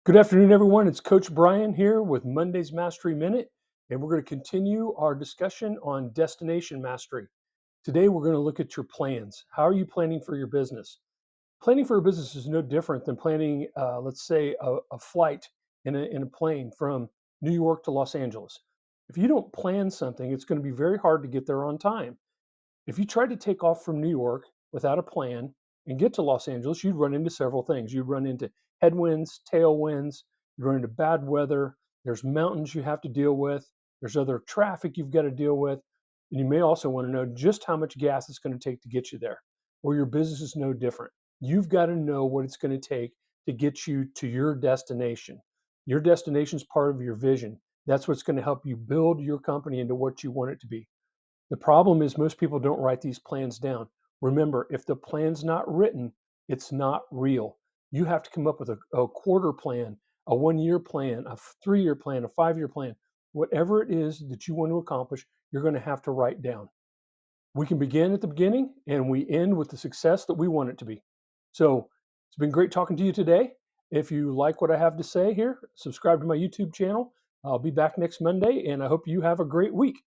Good afternoon, everyone. It's Coach Brian here with Monday's Mastery Minute, and we're going to continue our discussion on destination mastery. Today, we're going to look at your plans. How are you planning for your business? Planning for a business is no different than planning, let's say, a flight in a plane from New York to Los Angeles. If you don't plan something, it's going to be very hard to get there on time. If you tried to take off from New York without a plan and get to Los Angeles, you'd run into several things. You'd run into headwinds, tailwinds, you'd run into bad weather. There's mountains you have to deal with. There's other traffic you've got to deal with. And you may also want to know just how much gas it's going to take to get you there. Or your business is no different. You've got to know what it's going to take to get you to your destination. Your destination is part of your vision. That's what's going to help you build your company into what you want it to be. The problem is most people don't write these plans down. Remember, if the plan's not written, it's not real. You have to come up with a quarter plan, a 1 year plan, a 3 year plan, a 5 year plan. Whatever it is that you want to accomplish, you're going to have to write down. We can begin at the beginning and we end with the success that we want it to be. So it's been great talking to you today. If you like what I have to say here, subscribe to my YouTube channel. I'll be back next Monday and I hope you have a great week.